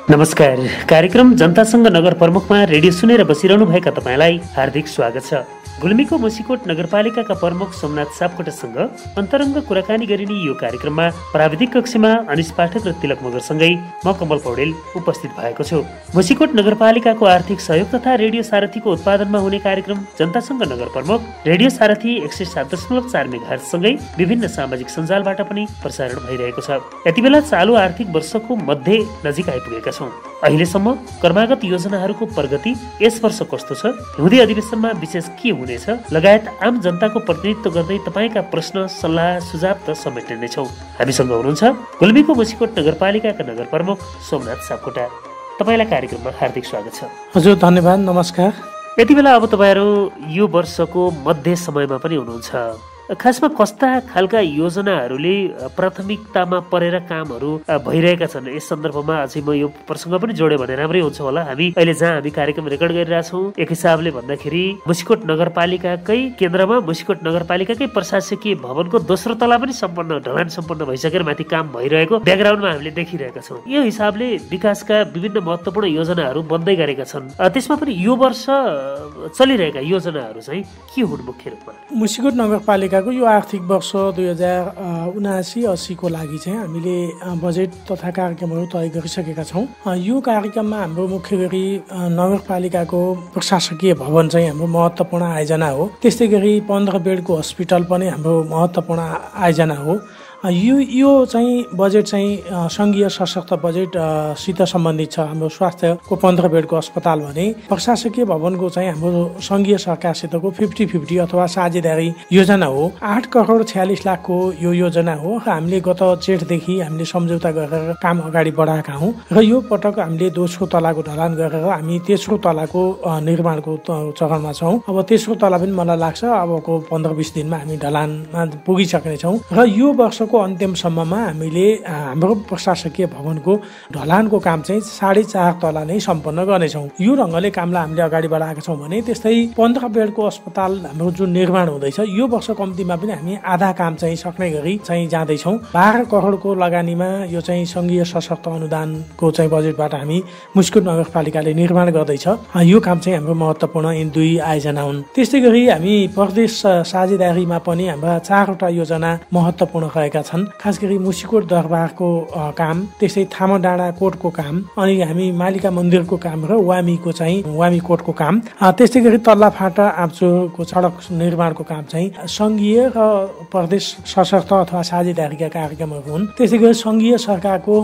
नमस्कार। कार्यक्रम जनतासँग नगर प्रमुखमा रेडियो सुनेर बसिरहनु भएका तपाईँलाई हार्दिक स्वागत छ। गुल्मीको मुसिकोट नगरपालिकाका प्रमुख सोमनाथ सापकोटासँग अन्तरङ्ग कुराकानी गरिने यो कार्यक्रममा प्राविधिक कक्षमा अनिश पाठक र तिलक मगरसँगै म कमल पौडेल उपस्थित भएको छु। मुसिकोट नगरपालिकाको आर्थिक सहयोग तथा रेडियो सारथीको उत्पादनमा हुने कार्यक्रम जनतासँग नगर प्रमुख रेडियो सारथी 107.4 मेगाहर्जसँगै विभिन्न सामाजिक सञ्जालबाट पनि प्रसारण भइरहेको छ। यति बेला चालु आर्थिक वर्षको मध्य नजिक आइपुगेका छौँ। अहिलेसम्म कर्मागत योजनाहरूको प्रगति यस वर्ष कस्तो छ, हिउँदे अधिवेशनमा विशेष के हुनेछ लगायत आम जनताको प्रतिनिधित्व गर्दै तपाईँका प्रश्न सल्लाह सुझाव त समेट्ने नै छौँ। हामीसँग हुनुहुन्छ गुल्मीको मुसिकोट नगरपालिकाका नगर प्रमुख सोमनाथ सापकोटा। तपाईँलाई कार्यक्रममा हार्दिक स्वागत छ। हजुर, धन्यवाद, नमस्कार। यति बेला अब तपाईँहरू यो वर्षको मध्य समयमा पनि हुनुहुन्छ। खासमा कस्ता खालका योजनाहरूले प्राथमिकतामा परेर कामहरू भइरहेका छन्, यस सन्दर्भमा अझै म यो प्रसङ्ग पनि जोड्यो भने राम्रै हुन्छ होला। हामी अहिले जहाँ हामी कार्यक्रम रेकर्ड गरिरहेछौँ, एक हिसाबले भन्दाखेरि मुसिकोट नगरपालिकाकै केन्द्रमा मुसिकोट नगरपालिकाकै प्रशासकीय भवनको दोस्रो तला पनि ढलान सम्पन्न भइसकेर माथि काम भइरहेको ब्याकग्राउन्डमा हामीले देखिरहेका छौँ। यो हिसाबले विकासका विभिन्न महत्त्वपूर्ण योजनाहरू बन्दै गरेका छन्। त्यसमा पनि यो वर्ष चलिरहेका योजनाहरू चाहिँ के हुन् मुख्य रूपमा? मुसिकोट नगरपालिका यो आर्थिक वर्ष 2079-80 को लागि चाहिँ हामीले बजेट तथा कार्यक्रमहरू तय गरिसकेका छौँ। यो कार्यक्रममा हाम्रो मुख्य गरी नगरपालिकाको प्रशासकीय भवन चाहिँ हाम्रो महत्त्वपूर्ण आयोजना हो। त्यस्तै गरी 15 बेडको हस्पिटल पनि हाम्रो महत्त्वपूर्ण आयोजना हो। यो चाहिँ बजेट चाहिँ सङ्घीय सशक्त बजेट सित सम्बन्धित छ। हाम्रो स्वास्थ्यको 15 बेडको अस्पताल भने प्रशासकीय भवनको चाहिँ हाम्रो सङ्घीय सरकारसितको 50-50 अथवा साझेदारी योजना हो। 8 करोड 46 लाखको यो योजना हो। हामीले गत जेठदेखि हामीले सम्झौता गरेर काम अगाडि बढाएका हौँ र यो पटक हामीले दोस्रो तलाको ढलान गरेर हामी तेस्रो तलाको निर्माणको चरणमा छौँ। अब तेस्रो तला पनि मलाई लाग्छ अबको 15-20 दिनमा हामी ढलानमा पुगिसक्नेछौँ र यो वर्षको अन्त्यसम्ममा हामीले हाम्रो प्रशासकीय भवनको ढलानको काम चाहिँ 4.5 तला नै सम्पन्न गर्नेछौँ। यो ढङ्गले कामलाई हामीले अगाडि बढाएका छौँ भने त्यस्तै 15 बेडको अस्पताल हाम्रो जुन निर्माण हुँदैछ यो वर्ष कम्तीमा पनि हामी आधा काम चाहिँ सक्ने गरी चाहिँ जाँदैछौँ। 12 करोडको लगानीमा यो चाहिँ सङ्घीय सशक्त अनुदानको चाहिँ बजेटबाट हामी मुसिकोट नगरपालिकाले निर्माण गर्दैछ। यो काम चाहिँ हाम्रो महत्त्वपूर्ण यी दुई आयोजना हुन्। त्यस्तै गरी हामी प्रदेश साझेदारीमा पनि हाम्रा 4वटा योजना महत्त्वपूर्ण रहेका छन्। खास गरी मुसिकोट दरबारको काम, त्यस्तै थामाडाँडा कोटको काम, अनि हामी मालिका मन्दिरको काम र वामी कोटको काम, त्यस्तै गरी तल्लाफाटा आँपचोको सडक निर्माणको काम चाहिँ सङ्घीय र प्रदेश सशक्त अथवा साझेदारीका कार्यक्रमहरू हुन्। त्यस्तै गरी सङ्घीय सरकारको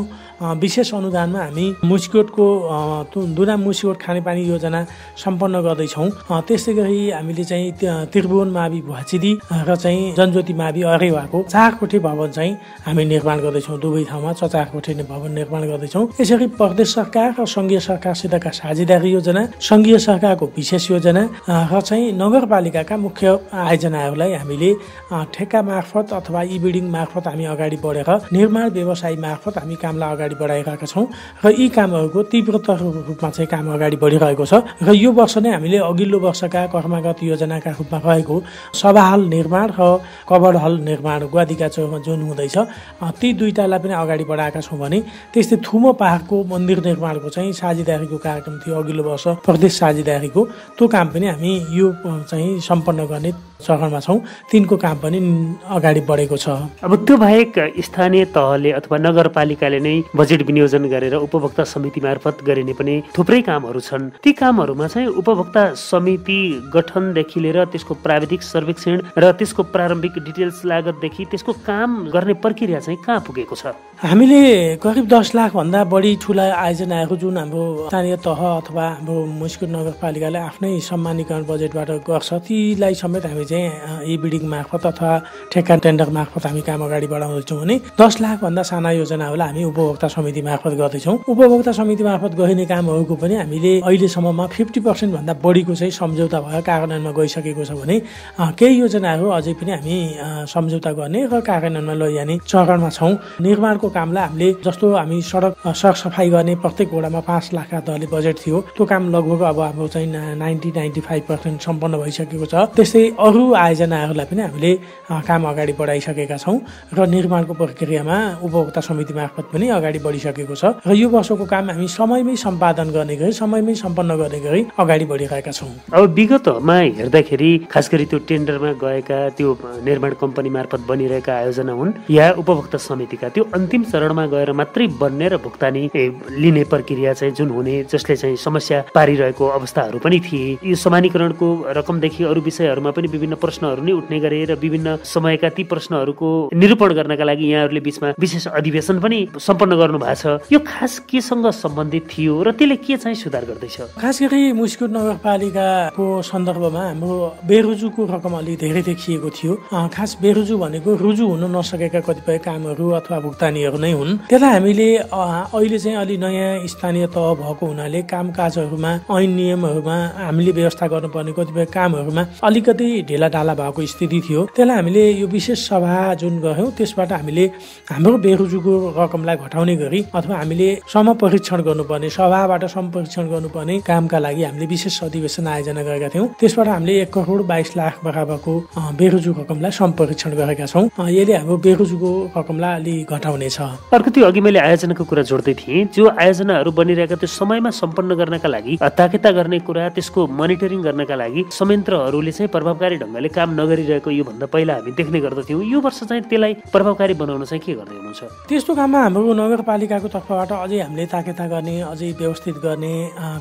विशेष अनुदानमा हामी मुसिकोटको दुना मुसिकोट खानेपानी योजना सम्पन्न गर्दैछौँ। त्यस्तै गरी हामीले चाहिँ त्रिभुवन मावि भुवाचिदी र चाहिँ जनज्योति मावि अरेवाको 4 कोठे भवन चाहिँ हामी निर्माण गर्दैछौँ। दुवै ठाउँमा 4 कोठे भवन निर्माण गर्दैछौँ। यसरी प्रदेश सरकार र सङ्घीय सरकारसितका साझेदारी योजना, सङ्घीय सरकारको विशेष योजना र चाहिँ नगरपालिकाका मुख्य आयोजनाहरूलाई हामीले ठेक्का मार्फत अथवा ई बिल्डिङ मार्फत हामी अगाडि बढेर निर्माण व्यवसाय मार्फत हामी कामलाई अगाडि बढाइरहेका छौँ र यी कामहरूको तीव्रतर रूपमा चाहिँ काम अगाडि बढिरहेको छ। र यो वर्ष नै हामीले अघिल्लो वर्षका कर्मागत योजनाका रूपमा रहेको सभा हल निर्माण र कबड हल निर्माण ग्वादिका चौकमा जुन हुँदैछ ती दुईटालाई पनि अगाडि बढाएका छौँ भने त्यस्तै थुमो पहाडको मन्दिर निर्माणको चाहिँ साझेदारीको कार्यक्रम थियो अघिल्लो वर्ष प्रदेश साझेदारीको, त्यो काम पनि हामी यो चाहिँ सम्पन्न गर्ने चरणमा छौँ। तिनको काम पनि अगाडि बढेको छ। अब त्यो बाहेक स्थानीय तहले अथवा नगरपालिकाले नै बजेट विनियोजन गरेर उपभोक्ता समिति मार्फत गरिने पनि थुप्रै कामहरू छन्। ती कामहरूमा चाहिँ उपभोक्ता समिति गठनदेखि लिएर त्यसको प्राविधिक सर्वेक्षण र त्यसको प्रारम्भिक डिटेल्स लागतदेखि त्यसको काम गर्ने प्रक्रिया चाहिँ कहाँ पुगेको छ? हामीले करिब 10 लाख भन्दा बढी ठुला आयोजनाहरू जुन हाम्रो स्थानीय तह अथवा हाम्रो मुसिकोट नगरपालिकाले आफ्नै सम्मानीकरण बजेटबाट गर्छ तीलाई समेत हामी चाहिँ ई बिल्डिङ मार्फत अथवा ठेक्का टेन्डर मार्फत हामी काम अगाडि बढाउँदैछौँ भने 10 लाख भन्दा साना योजनाहरूलाई हामी उपभोक्ता समिति मार्फत गर्दैछौँ। उपभोक्ता समिति मार्फत गरिने कामहरूको पनि हामीले अहिलेसम्ममा 50% भन्दा बढीको चाहिँ सम्झौता भएर कार्यान्वयनमा गइसकेको छ भने केही योजनाहरू अझै पनि हामी सम्झौता गर्ने र कार्यान्वयनमा लैजाने चरणमा छौँ। निर्माणको कामलाई हामीले जस्तो हामी सडक सफाई गर्ने प्रत्येक वडामा 5 लाखका दरले बजेट थियो, त्यो काम लगभग अब हाम्रो चाहिँ 90-95% सम्पन्न भइसकेको छ। त्यस्तै अरू आयोजनाहरूलाई पनि हामीले काम अगाडि बढाइसकेका छौँ र निर्माणको प्रक्रियामा उपभोक्ता समिति मार्फत पनि अगाडि बढिसकेको छ र यो वर्षको काम हामी समयमै सम्पादन गर्ने गरी समयमै सम्पन्न गर्ने गरी अगाडि बढिरहेका छौँ। अब विगतमा हेर्दाखेरि खास गरी त्यो टेन्डरमा गएका त्यो निर्माण कम्पनी मार्फत बनिरहेका आयोजना हुन् या उपभोक्ता समितिका, त्यो अन्तिम चरणमा गएर मात्रै बन्ने र भुक्तानी लिने प्रक्रिया चाहिँ जुन हुने, जसले चाहिँ समस्या पारिरहेको अवस्थाहरू पनि थिए। यो समानीकरणको रकमदेखि अरू विषयहरूमा पनि विभिन्न प्रश्नहरू नै उठ्ने गरे र विभिन्न समयका ती प्रश्नहरूको निरूपण गर्नका लागि यहाँहरूले बीचमा विशेष अधिवेशन पनि सम्पन्न गर्नु भएको छ। यो खास केसँग सम्बन्धित थियो र त्यसले के चाहिँ सुधार गर्दैछ? खास गरी मुस्कोट नगरपालिकाको सन्दर्भमा हाम्रो बेरुजुको रकम अलि धेरै देखिएको थियो। खास बेरुजु भनेको रुजु हुन नसकेका कतिपय कामहरू अथवा भुक्तानीहरू नै हुन्। त्यसलाई हामीले अहिले चाहिँ अलि नयाँ स्थानीय तह भएको हुनाले कामकाजहरूमा ऐन नियमहरूमा हामीले व्यवस्था गर्नुपर्ने कतिपय कामहरूमा अलिकति ढिलाढाला भएको स्थिति थियो। त्यसलाई हामीले यो विशेष सभा जुन गऱ्यौँ त्यसबाट हामीले हाम्रो बेरुजुको रकमलाई घटाउने गरी अथवा हामीले समपरीक्षण गर्नुपर्ने, सभाबाट समपरीक्षण गर्नुपर्ने कामका लागि हामीले विशेष अधिवेशन आयोजना गरेका थियौँ। त्यसबाट हामीले 1,22,00,000 बराबरको बेरुजु रकमलाई समपरीक्षण गरेका छौँ। यसले हाम्रो बेरुजुको रकमलाई अलि घटाउनेछ। अर्को त्यो अघि मैले आयोजनाको कुरा जोड्दै थिएँ, जो आयोजनाहरू बनिरहेका त्यो समयमा सम्पन्न गर्नका लागि ताकेता गर्ने कुरा, त्यसको मोनिटरिङ गर्नका लागि संयन्त्रहरूले चाहिँ प्रभावकारी ढङ्गले काम नगरिरहेको योभन्दा पहिला हामी देख्ने गर्दथ्यौँ। यो वर्ष चाहिँ त्यसलाई प्रभावकारी बनाउन चाहिँ के गर्दै हुनुहुन्छ? त्यस्तो काममा हाम्रो नगरपालिकाको तर्फबाट अझै हामीले ताकेता गर्ने, अझै व्यवस्थित गर्ने,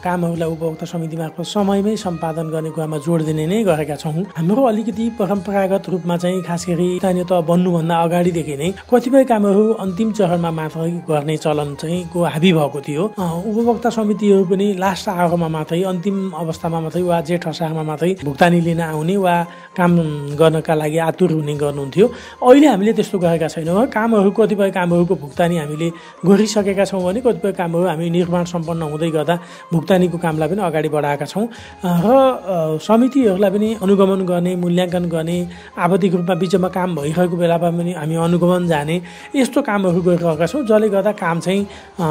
कामहरूलाई उपभोक्ता समिति मार्फत समयमै सम्पादन गर्ने कुरामा जोड दिने नै गरेका छौँ। हाम्रो अलिकति परम्परागत रूपमा चाहिँ खास गरी स्थानीय तह बन्नुभन्दा अगाडिदेखि नै कतिपय कामहरू अन्तिम चरणमा मात्रै गर्ने चलन चाहिँ को हाबी भएको थियो। उपभोक्ता समितिहरू पनि लास्ट आवरमा मात्रै, अन्तिम अवस्थामा मात्रै वा जेठ असारमा मात्रै भुक्तानी लिन आउने वा काम गर्नका लागि आतुर हुने गर्नुहुन्थ्यो। अहिले हामीले त्यस्तो गरेका छैनौँ। कतिपय कामहरूको भुक्तानी हामीले गरिसकेका छौँ भने कतिपय कामहरू हामी निर्माण सम्पन्न हुँदै गर्दा भुक्तानीको कामलाई पनि अगाडि बढाएका छौँ र समितिहरूलाई पनि अनुगमन गर्ने, मूल्याङ्कन गर्ने, आवधिक रूपमा बिचमा काम भइरहेको बेलामा पनि हामी अनुगमन जाने, यस्तो कामहरू गरिरहेका छौँ जसले गर्दा काम चाहिँ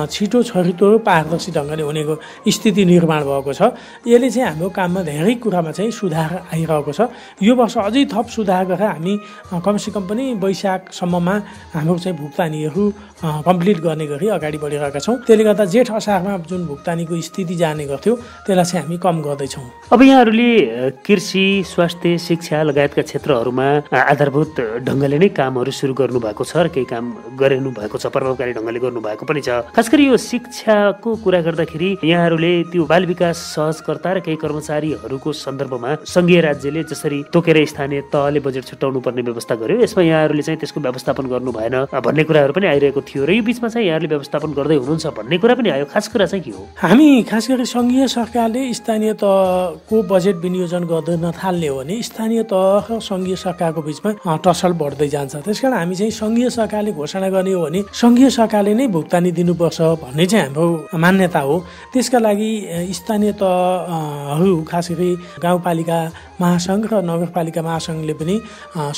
छिटो छरितो पारदर्शी ढङ्गले हुनेको स्थिति निर्माण भएको छ। यसले चाहिँ हाम्रो काममा धेरै कुरामा चाहिँ सुधार आइरहेको छ। यो वर्ष अझै थप सुधार गरेर हामी कमसेकम पनि वैशाखसम्ममा हाम्रो चाहिँ भुक्तानीहरू कम्प्लिट गर्ने गरी अगाडि बढिरहेका छौँ। त्यसले गर्दा जेठ असारमा जुन भुक्तानीको स्थिति जाने गर्थ्यो त्यसलाई चाहिँ हामी कम गर्दैछौँ। अब यहाँहरूले कृषि, स्वास्थ्य, शिक्षा लगायतका क्षेत्रहरूमा आधारभूत ढङ्गले नै कामहरू सुरु गर्नु भएको छ र केही काम गरिनु भएको छ, प्रभावकारी ढङ्गले गर्नु भएको पनि छ। खास गरी यो शिक्षाको कुरा गर्दाखेरि यहाँहरूले त्यो बाल विकास सहजकर्ता र केही कर्मचारीहरूको सन्दर्भमा सङ्घीय राज्यले जसरी तोकेर स्थानीय तहले बजेट छुट्याउनु पर्ने व्यवस्था गर्यो, यसमा यहाँहरूले चाहिँ त्यसको व्यवस्थापन गर्नु भएन भन्ने कुराहरू पनि आइरहेको थियो र यो बिचमा चाहिँ यहाँहरूले व्यवस्थापन गर्दै हुनुहुन्छ भन्ने कुरा पनि आयो। खास कुरा चाहिँ के हो? हामी खास गरी सङ्घीय सरकारले स्थानीय तहको बजेट विनियोजन गर्न थाल्ने हो भने स्थानीय तह र सङ्घीय सरकारको बिचमा टसल बढ्दै जान्छ। त्यसकारण हामी चाहिँ सङ्घीय सरकारले घोषणा गर्ने हो भने सङ्घीय सरकारले नै भुक्तानी दिनुपर्छ भन्ने चाहिँ हाम्रो मान्यता हो। त्यसका लागि स्थानीय तहहरू खास गरी गाउँपालिका महासङ्घ र नगरपालिका महासङ्घले पनि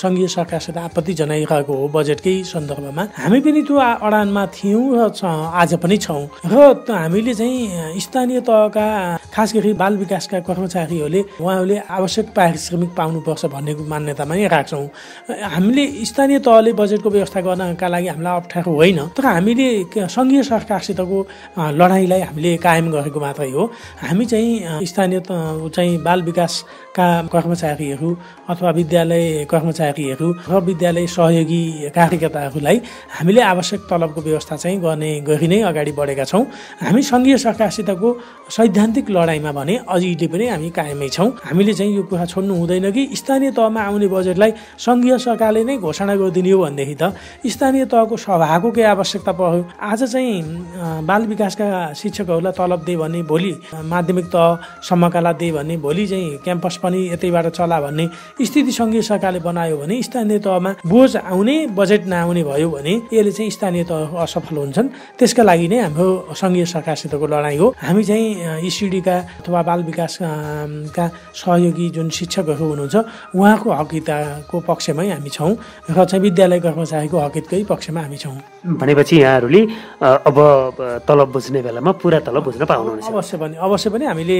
सङ्घीय सरकारसित आपत्ति जनाइरहेको हो बजेटकै सन्दर्भमा। हामी पनि त्यो अडानमा थियौँ र आज पनि छौँ र हामीले चाहिँ स्थानीय तहका खास गरी बाल विकासका कर्मचारीहरूले उहाँहरूले आवश्यक पारिश्रमिक पाउनुपर्छ भन्ने मान्यतामा नै राख्छौँ। हामीले स्थानीय तहले बजेटको व्यवस्था गर्नका लागि हामीलाई अप्ठ्यारो होइन, तर हामीले सङ्घीय सरकारसितको लडाइँलाई हामीले कायम गरेको मात्रै हो। हामी चाहिँ स्थानीय चाहिँ बाल विकासका कर्मचारीहरू अथवा विद्यालय कर्मचारीहरू र विद्यालय सहयोगी कार्यकर्ताहरूलाई हामीले आवश्यक तलबको व्यवस्था चाहिँ गर्ने गरी नै अगाडि बढेका छौँ। हामी सङ्घीय सरकारसितको सैद्धान्तिक लडाइँमा भने अहिले पनि हामी कायमै छौँ। हामीले चाहिँ यो कुरा छोड्नु हुँदैन कि स्थानीय तहमा आउने बजेटलाई सङ्घीय सरकारले नै घोषणा गरिदिने हो भनेदेखि त स्थानीय तहको सभाको केही आवश्यकता पर्यो। आज चाहिँ बाल विकासका शिक्षकहरूलाई तलब दिए भने भोलि माध्यमिक तहसम्मकालाई दिए भने भोलि चाहिँ क्याम्पस पनि यतैबाट चला भन्ने स्थिति सङ्घीय सरकारले बनायो भने स्थानीय तहमा बोझ आउने बजेट नआउने भयो भने यसले चाहिँ स्थानीय तह असफल हुन्छन्। त्यसका लागि नै हाम्रो सङ्घीय सरकारसितको लडाइँ हो। हामी चाहिँ इसिडीका अथवा बाल विकासका सहयोगी जुन शिक्षकहरू हुनुहुन्छ उहाँको हकहितको पक्षमै हामी छौँ र चाहिँ विद्यालय कर्मचारीको हकहितकै पक्षमा हामी छौँ। छौँ। भनेपछि यहाँहरूले अब तलब बुझ्ने बेलामा पुरा तलब बुझ्न पाउनुहुनेछ। अवश्य पनि हामीले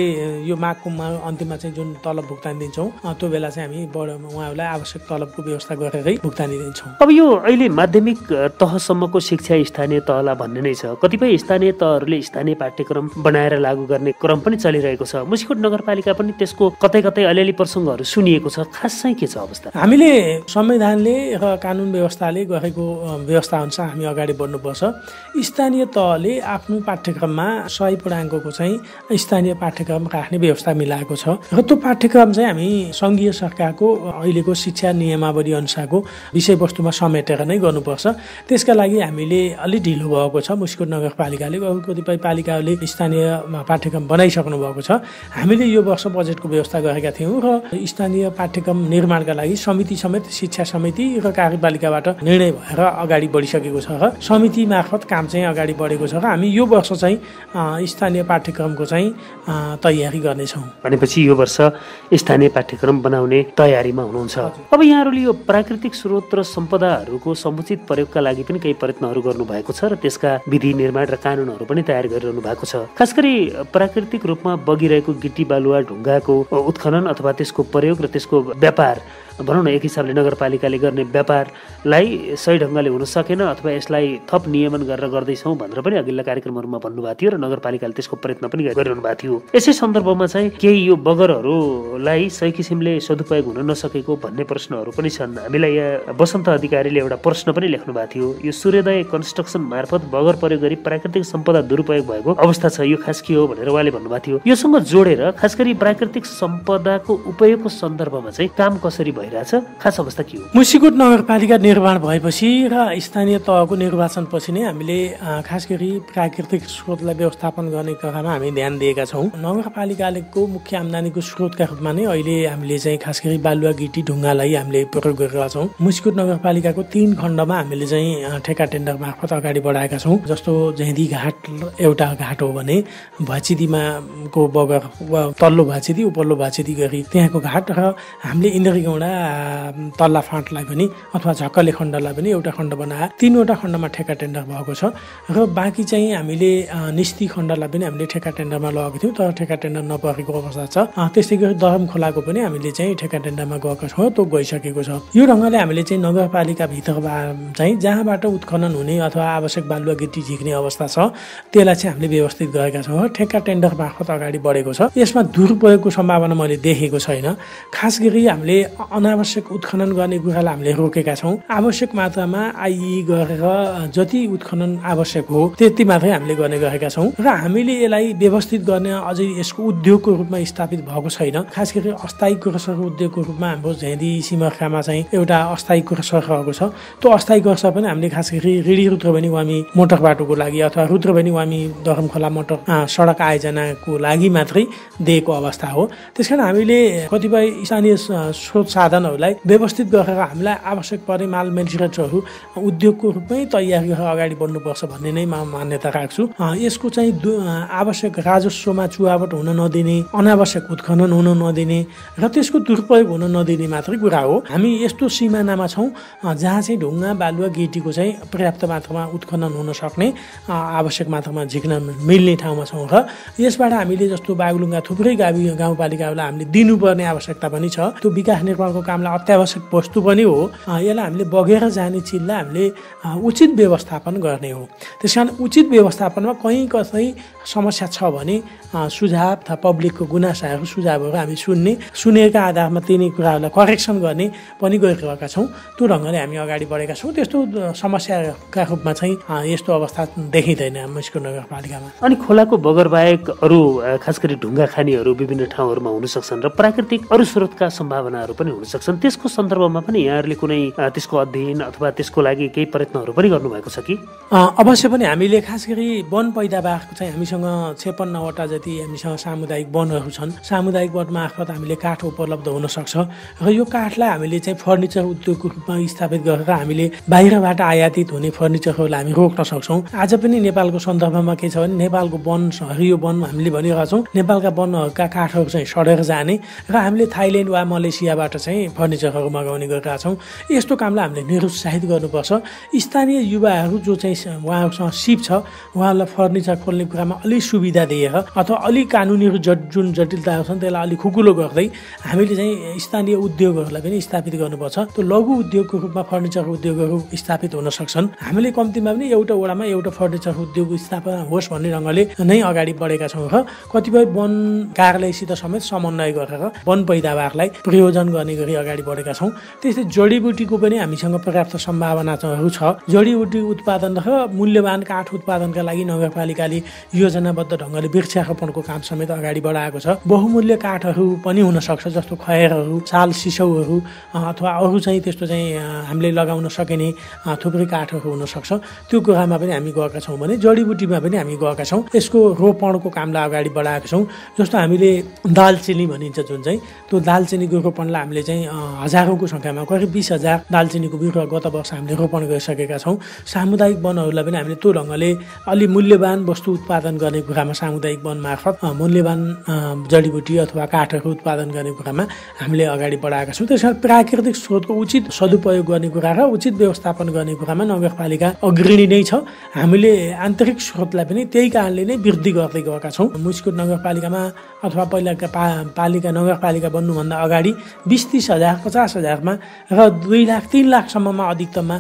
यो माघको अन्तिममा चाहिँ जुन तलब भुक्तानी दिन्छौँ त्यो बेला चाहिँ हामी उहाँहरूलाई आवश्यक तलबको व्यवस्था गरेरै भुक्तानी दिन्छौँ। अब यो अहिले माध्यमिक तहसम्मको शिक्षा स्थानीय तहलाई भन्ने नै छ। कतिपय स्थानीय तहहरूले स्थानीय पाठ्यक्रम बनाएर लागू गर्ने क्रम पनि चलिरहेको छ। मुसिकोट नगरपालिका पनि त्यसको कतै कतै अलिअलि प्रसङ्गहरू सुनिएको छ। खास चाहिँ के छ अवस्था? हामीले संविधानले र कानुन व्यवस्थाले गरेको व्यवस्था अनुसार हामी अगाडि बढ्नुपर्छ। स्थानीय तहले आफ्नो पाठ्यक्रममा 100% चाहिँ स्थानीय पाठ्यक्रम राख्ने व्यवस्था मिलाएको छ र त्यो पाठ्यक्रम चाहिँ हामी सङ्घीय सरकारको अहिलेको शिक्षा नियमावली अनुसारको विषयवस्तुमा समेटेर नै गर्नुपर्छ। त्यसका लागि हामीले अलि ढिलो भएको छ। मुसिकोट नगरपालिकाले कतिपय पालिकाहरूले स्थानीय पाठ्यक्रम बनाइसक्नु भएको छ। हामीले यो वर्ष बजेटको व्यवस्था गरेका थियौँ र स्थानीय पाठ्यक्रम निर्माणका लागि समिति समेत शिक्षा समिति र कार्यपालिकाबाट निर्णय भएर अगाडि बढिसकेको छ र समिति मार्फत काम चाहिँ अगाडि बढेको छ र हामी यो वर्ष चाहिँ स्थानीय पाठ्यक्रमको चाहिँ तयारी गर्नेछौँ। भनेपछि यो वर्ष स्थानीय पाठ्यक्रम बनाउने तयारीमा हुनुहुन्छ। अब यहाँहरूले यो प्राकृतिक स्रोत र सम्पदाहरूको समुचित प्रयोगका लागि पनि केही प्रयत्नहरू गर्नुभएको छ र त्यसका विधि निर्माण र कानुनहरू पनि तयार गरिरहनु भएको छ। खास गरी प्राकृतिक रूपमा बगिरहेको गिटी बालुवा ढुङ्गाको उत्खनन अथवा त्यसको प्रयोग र त्यसको व्यापार भनौँ न, एक हिसाबले नगरपालिकाले गर्ने व्यापारलाई सही ढङ्गले हुन सकेन अथवा यसलाई थप नियमन गरेर गर्दैछौँ भनेर पनि अघिल्ला कार्यक्रमहरूमा भन्नुभएको थियो र नगरपालिकाले त्यसको प्रयत्न पनि गरिरहनु भएको थियो। यसै सन्दर्भमा चाहिँ केही यो बगरहरूलाई सही किसिमले सदुपयोग हुन नसकेको भन्ने प्रश्नहरू पनि छन्। हामीलाई यहाँ वसन्त अधिकारीले एउटा प्रश्न पनि लेख्नु भएको थियो। यो सूर्योदय कन्स्ट्रक्सन मार्फत बगर प्रयोग गरी प्राकृतिक सम्पदा दुरुपयोग भएको अवस्था छ, यो खास के हो भनेर उहाँले भन्नुभएको थियो। योसँग जोडेर खास गरी प्राकृतिक सम्पदाको उपयोगको सन्दर्भमा चाहिँ काम कसरी भइरहेछ, खास अवस्था के हो? मुसिकोट नगरपालिका निर्माण भएपछि र स्थानीय तहको निर्वाचनपछि नै हामीले खास गरी प्राकृतिक स्रोतलाई व्यवस्थापन गर्ने कुरामा हामी ध्यान दिएका छौँ। नगरपालिकाको मुख्य आम्दानीको स्रोतका रूपमा नै अहिले हामीले चाहिँ खास गरी बालुवा गिटी ढुङ्गालाई हामीले प्रयोग गरेका छौँ। मुसिकोट नगरपालिकाको 3 खण्डमा हामीले चाहिँ ठेक्का टेन्डर मार्फत अगाडि बढाएका छौँ। जस्तो झैँदी घाट एउटा घाट हो भने भाँचिदीमा को बगर वा तल्लो भाँचिदी उपल्लो भाँचिदी गरी त्यहाँको घाट र हामीले इन्द्रगौडा तल्ला फाँटलाई पनि अथवा झक्कले खण्डलाई पनि एउटा खण्ड बनाए 3वटा खण्डमा ठेक्का टेन्डर भएको छ र बाँकी चाहिँ हामीले निस्ती खण्डलाई पनि हामीले ठेक्का टेन्डरमा लगेको थियौँ तर ठेक्का टेन्डर नपरेको अवस्था छ। त्यस्तै गरी दरम खोलाको पनि हामीले चाहिँ ठेक्का टेन्डरमा गएको छौँ, त्यो गइसकेको छ। यो ढङ्गले हामीले चाहिँ नगरपालिका भित्र चाहिँ जहाँबाट उत्खनन हुने अथवा आवश्यक बालुवा गिटी झिक्ने अवस्था छ त्यसलाई चाहिँ हामीले व्यवस्थित गरेका छौँ। ठेक्का टेन्डर मार्फत अगाडि बढेको छ। यसमा दुरुपयोगको सम्भावना मैले देखेको छैन। खास गरी हामीले अनावश्यक उत्खनन गर्ने कुरालाई हामीले रोकेका छौँ। आवश्यक मात्रामा आइई गरेर जति उत्खनन आवश्यक हो त्यति मात्रै हामीले गर्ने गरेका छौँ र हामीले यसलाई व्यवस्थित गर्ने अझै यसको उद्योगको रूपमा स्थापित भएको छैन। खास गरी अस्थायी क्रसर उद्योगको रूपमा हाम्रो झैँदी सिमर्खामा चाहिँ एउटा अस्थायी क्रसर रहेको छ। त्यो अस्थायी क्रसर पनि हामीले खास गरी रिडी रुद्रबनी वामी मोटर बाटोको लागि अथवा रुद्रबनी वामी दरम खोला मोटर सडक आयोजनाको लागि मात्रै दिएको अवस्था हो। त्यसकारण हामीले कतिपय स्थानीय स्रोत साधनहरूलाई व्यवस्थित गरेर हामीलाई आवश्यक पर्ने माल मेटेरियल्सहरू उद्योगको रूपमै तयार गरेर अगाडि बढ्नुपर्छ भन्ने नै म मान्यता राख्छु। यसको चाहिँ आवश्यक राजस्वमा चुहावट हुन नदिने, अनावश्यक उत्खनन हुन नदिने र त्यसको दुरुपयोग हुन नदिने मात्रै कुरा हो। हामी यस्तो सिमानामा छौँ जहाँ चाहिँ ढुङ्गा बालुवा गिटीको चाहिँ पर्याप्त मात्रामा उत्खनन हुन सक्ने, आवश्यक मात्रामा झिक्न मिल्ने ठाउँमा छौँ र यसबाट हामीले जस्तो बागलुङगा थुप्रै गाउँपालिकाहरूलाई हामीले दिनुपर्ने आवश्यकता पनि छ। त्यो विकास निर्माणको कामलाई अत्यावश्यक वस्तु पनि हो। यसलाई हामीले बगेर जाने चिजलाई हामीले उचित व्यवस्थापन गर्ने हो। त्यसकारण उचित व्यवस्थापनमा कहीँ कतै समस्या छ भने सुझाव तथा पब्लिकको गुनासाहरू सुझावहरू हामी सुनेका आधारमा तिनी कुराहरूलाई करेक्सन गर्ने पनि गरिरहेका छौँ। त्यो ढङ्गले हामी अगाडि बढेका छौँ। त्यस्तो समस्याका रूपमा चाहिँ यस्तो अवस्था देखिँदैन मुसिकोट नगरपालिकामा। अनि खोलाको बगर बाहेक अरू खास गरी ढुङ्गा खानीहरू विभिन्न ठाउँहरूमा हुन सक्छन् र प्राकृतिक अरू स्रोतका सम्भावनाहरू पनि हुन सक्छन्। त्यसको सन्दर्भमा पनि यहाँहरूले कुनै त्यसको अध्ययन अथवा त्यसको लागि केही प्रयत्नहरू पनि गर्नुभएको छ कि? अवश्य पनि हामीले खास गरी वन पैदावारको चाहिँ हामीसँग 56वटा जति हामीसँग सामुदायिक वनहरू छन्। सामुदायिक वन मार्फत हामीले काठ उपलब्ध हुन सक्छ र यो काठलाई हामीले चाहिँ फर्निचर उद्योगको रूपमा स्थापित गरेर हामीले बाहिरबाट आयातित हुने फर्निचरहरूलाई हामी रोक्न सक्छौँ। आज पनि नेपालको सन्दर्भमा के छ भने नेपालको वन हरियो वन हामीले भनिरहेका छौँ। नेपालका वनहरूका काठहरू चाहिँ सडेर जाने र हामीले थाइल्यान्ड वा मलेसियाबाट चाहिँ चाहिँ फर्निचरहरू मगाउने गरेका छौँ। यस्तो कामलाई हामीले निरुत्साहित गर्नुपर्छ। स्थानीय युवाहरू जो चाहिँ उहाँहरूसँग सिप छ उहाँहरूलाई फर्निचर खोल्ने कुरामा अलिक सुविधा दिएर अथवा अलिक कानुनीहरू जुन जटिलताहरू छन् त्यसलाई अलिक खुकुलो गर्दै हामीले चाहिँ स्थानीय उद्योगहरूलाई पनि स्थापित गर्नुपर्छ। त्यो लघु उद्योगको रूपमा फर्निचर उद्योगहरू स्थापित हुन सक्छन्। हामीले कम्तीमा पनि एउटा वडामा एउटा फर्निचर उद्योग स्थापना होस् भन्ने ढङ्गले नै अगाडि बढेका छौँ र कतिपय वन कार्यालयसित समेत समन्वय गरेर वन पैदावारलाई प्रयोजन गर्ने गरी अगाडि बढेका छौँ। त्यस्तै जडीबुटीको पनि हामीसँग पर्याप्त सम्भावनाहरू छ। जडीबुटी उत्पादन र मूल्यवान काठ उत्पादनका लागि नगरपालिकाले योजनाबद्ध ढङ्गले वृक्षारोपणको काम समेत अगाडि बढाएको छ। बहुमूल्य काठहरू पनि हुन सक्छ, जस्तो खयरहरू, साल सिसौहरू अथवा अरू चाहिँ त्यस्तो चाहिँ हामीले लगाउन सकिने थुप्रै काठहरू हुन सक्छ। त्यो कुरामा पनि हामी गएका छौँ भने जडीबुटीमा पनि हामी गएका छौँ। यसको रोपणको कामलाई अगाडि बढाएका छौँ। जस्तो हामीले दालचिनी भनिन्छ जुन चाहिँ त्यो दालचिनीको रोपणलाई हामीले चाहिँ हजारौँको सङ्ख्यामा करिब 20,000 दालचिनीको बिरुवा गत वर्ष हामीले रोपण गरिसकेका छौँ। सामुदायिक वनहरूलाई पनि हामीले त्यो ढङ्गले अलि मूल्यवान वस्तु उत्पादन गर्ने कुरामा सामुदायिक वन मार्फत मूल्यवान जडीबुटी अथवा काठहरू उत्पादन गर्ने कुरामा हामीले अगाडि बढाएका छौँ। त्यसमा प्राकृतिक स्रोतको उचित सदुपयोग गर्ने कुरा र उचित व्यवस्थापन गर्ने कुरामा नगरपालिका अग्रणी नै छ। हामीले आन्तरिक स्रोतलाई पनि त्यही कारणले नै वृद्धि गर्दै गएका छौँ। मुस्कोट नगरपालिकामा अथवा पहिलाका नगरपालिका बन्नुभन्दा अगाडि 20-30 हजार 50 हजारमा र 2 लाख 3 लाखसम्ममा अधिकतममा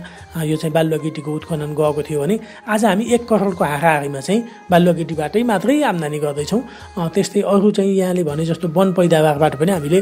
यो चाहिँ बालुवागिटीको उत्खनन गएको थियो भने आज हामी 1 करोडको हाराहारीमा चाहिँ बालुवागिटीबाटै मात्रै आम्दानी गर्दैछौँ। त्यस्तै अरू चाहिँ यहाँले भने जस्तो वन पैदावारबाट पनि हामीले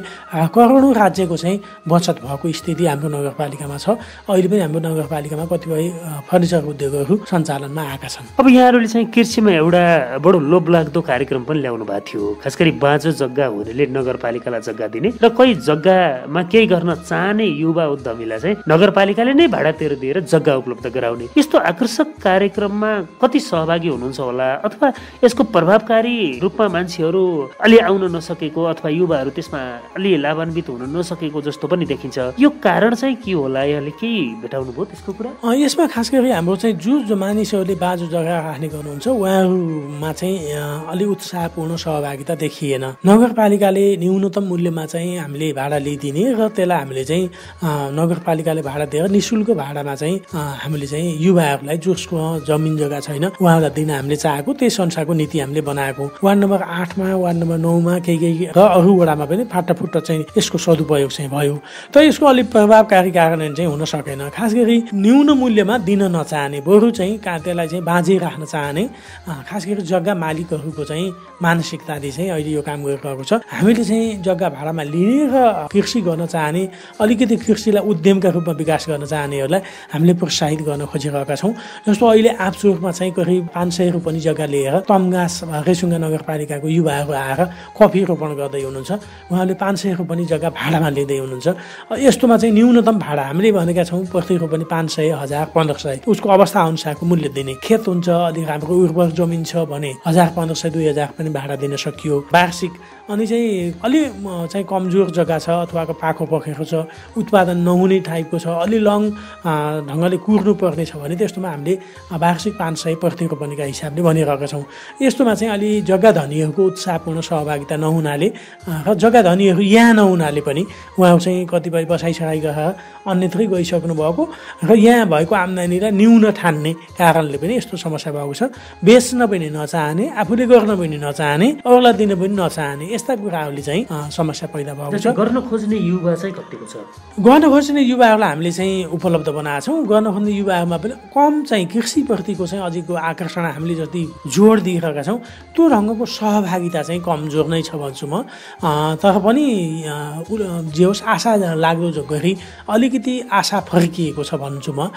करोडौँ राज्यको चाहिँ बचत भएको स्थिति हाम्रो नगरपालिकामा छ। अहिले पनि हाम्रो नगरपालिकामा कतिपय फर्निचर उद्योगहरू सञ्चालनमा आएका छन्। अब यहाँहरूले चाहिँ कृषिमा एउटा बडो लोभलाग्दो कार्यक्रम पनि ल्याउनु भएको थियो। खास गरी बाँझो जग्गा हुनेले नगरपालिकालाई जग्गा दिने र कोही जग्गामा केही गर्न चाहने युवा उद्यमीलाई चाहिँ नगरपालिकाले नै भाडा तिरेर दिएर जग्गा उपलब्ध गराउने। यस्तो आकर्षक कार्यक्रममा कति सहभागी हुनुहुन्छ होला, अथवा यसको प्रभावकारी रूपमा मान्छेहरू अलि आउन नसकेको अथवा युवाहरू त्यसमा अलि लाभान्वित हुन नसकेको जस्तो पनि देखिन्छ। यो कारण चाहिँ के होला? यहाँले केही भेटाउनु भयो त्यसको कुरा? यसमा खास गरी हाम्रो चाहिँ जो मानिसहरूले बाँझो जग्गा राख्ने गर्नुहुन्छ उहाँहरूमा चाहिँ अलि उत्साहपूर्ण सहभागिता देखिएन। नगरपालिकाले न्यूनतम मूल्यमा चाहिँ हामीले भाडा लिइदिने र त्यसलाई हामीले चाहिँ नगरपालिकाले भाडा दिएर निःशुल्क भाडामा चाहिँ हामीले चाहिँ युवाहरूलाई जसको जमिन जग्गा छैन उहाँहरूलाई दिन हामीले चाहेको त्यस अनुसारको नीति हामीले बनाएको। वार्ड नम्बर 8मा वार्ड नम्बर 9मा केही र अरू वडामा पनि फाटाफुट्ट चाहिँ यसको सदुपयोग चाहिँ भयो। तर यसको अलिक प्रभावकारी कारण चाहिँ हुन सकेन। खास गरी न्यून मूल्यमा दिन नचाहने, बरु चाहिँ त्यसलाई चाहिँ बाँझै राख्न चाहने खास गरी जग्गा मालिकहरूको चाहिँ मानसिकताले चाहिँ अहिले यो काम गरिरहेको छ। हामीले चाहिँ जग्गा भाडामा लिने र कृषि गर्न चाहने, अलिकति कृषिलाई उद्यमका रूपमा विकास गर्न चाहनेहरूलाई हामीले प्रोत्साहित गर्न खोजिरहेका छौँ। जस्तो अहिले आँपचोकमा चाहिँ करिब 500 रुपैयाँ जग्गा लिएर तमगास रेसुङ्गा नगरपालिकाको युवाहरू आएर कफी रोपण गर्दै हुनुहुन्छ। उहाँले 500 रुपैयाँ जग्गा भाडामा लिँदै हुनुहुन्छ। यस्तोमा चाहिँ न्यूनतम भाडा हामीले भनेका छौँ प्रति रुपैयाँ 500, 1000, 1500 उसको अवस्था अनुसारको मूल्य दिने। खेत हुन्छ, अलिक राम्रो उर्वर जमिन छ भने 1000, 1500, 2000 पनि भाडा दिन सकियो वार्षिक। अनि चाहिँ अलि चाहिँ कमजोर जग्गा छ अथवा पाखो पखेको छ, उत्पादन नहुने टाइपको छ, अलि लङ ढङ्गले कुर्नु पर्ने छ भने त्यस्तोमा हामीले वार्षिक 500 प्रति रुपैयाँका हिसाबले भनिरहेका छौँ। यस्तोमा चाहिँ अलि जग्गा धनीहरूको उत्साहपूर्ण सहभागिता नहुनाले र जग्गा धनीहरू यहाँ नहुनाले पनि उहाँहरू चाहिँ कतिपय बसाइसराई गरेर अन्यत्रै गइसक्नु भएको र यहाँ भएको आम्दानीलाई न्यून ठान्ने कारणले पनि यस्तो समस्या भएको छ। बेच्न पनि नचाहने, आफूले गर्न पनि नचाहने, अरूलाई दिन पनि नचाहने, यस्ता कुराहरूले चाहिँ समस्या पैदा भएको छ। गर्न खोज्ने युवा चाहिँ कतिको छ? गर्न खोज्ने युवाहरूलाई हामीले चाहिँ उपलब्ध बनाएको छौँ। गर्न खोज्ने युवाहरूमा पनि कम चाहिँ कृषिप्रतिको चाहिँ अझैको आकर्षण हामीले जति जोड दिइरहेका छौँ त्यो ढङ्गको सहभागिता चाहिँ कमजोर नै छ भन्छु म। तर पनि जे होस् आशा लाग्दो गरी अलिकति आशा फर्किएको छ भन्छु म।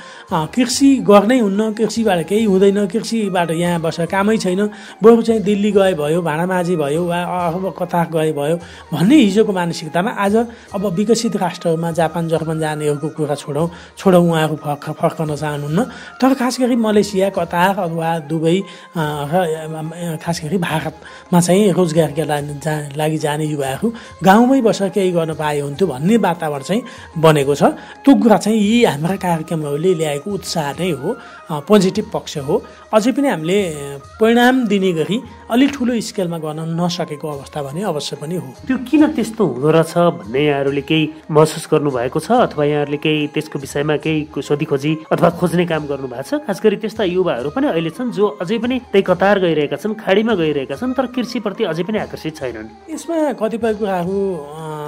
कृषि गर्नै हुन्न, कृषिबाट केही हुँदैन, कृषिबाट यहाँ बसेर कामै छैन, बरु चाहिँ दिल्ली गए भयो, भाँडामाझी भयो वा अब कता गए भयो भन्ने हिजोको मानसिकतामा आज अब विकसित राष्ट्रहरूमा जापान जर्मन जानेहरूको कुरा छोडौँ उहाँहरू फर्कन चाहनुहुन्न। तर खास गरी मलेसिया, कतार अथवा दुबई र खास गरी भारतमा चाहिँ रोजगारका लागि जाने युवाहरू गाउँमै बसेर केही गर्न पाए हुन्थ्यो भन्ने वातावरण चाहिँ बनेको छ। त्यो कुरा चाहिँ यी हाम्रा कार्यक्रमहरूले ल्याएको उत्साह नै हो, पोजिटिभ पक्ष हो। अझै पनि हामीले परिणाम दिने गरी अलिक ठुलो स्केलमा गर्न नसकेको अवस्था भने अवश्य पनि हो। त्यो किन त्यस्तो हुँदो रहेछ भन्ने यहाँहरूले यहाँहरूले केही महसुस गर्नुभएको छ अथवा यहाँहरूले केही त्यसको विषयमा केही सोधी खोजी अथवा खोज्ने काम गर्नु भएको छ? खास गरी त्यस्ता युवाहरू पनि अहिले छन् जो अझै पनि त्यही कतार गइरहेका छन्, खाडीमा गइरहेका छन्, तर कृषिप्रति अझै पनि आकर्षित छैनन्। यसमा कतिपय कुराहरू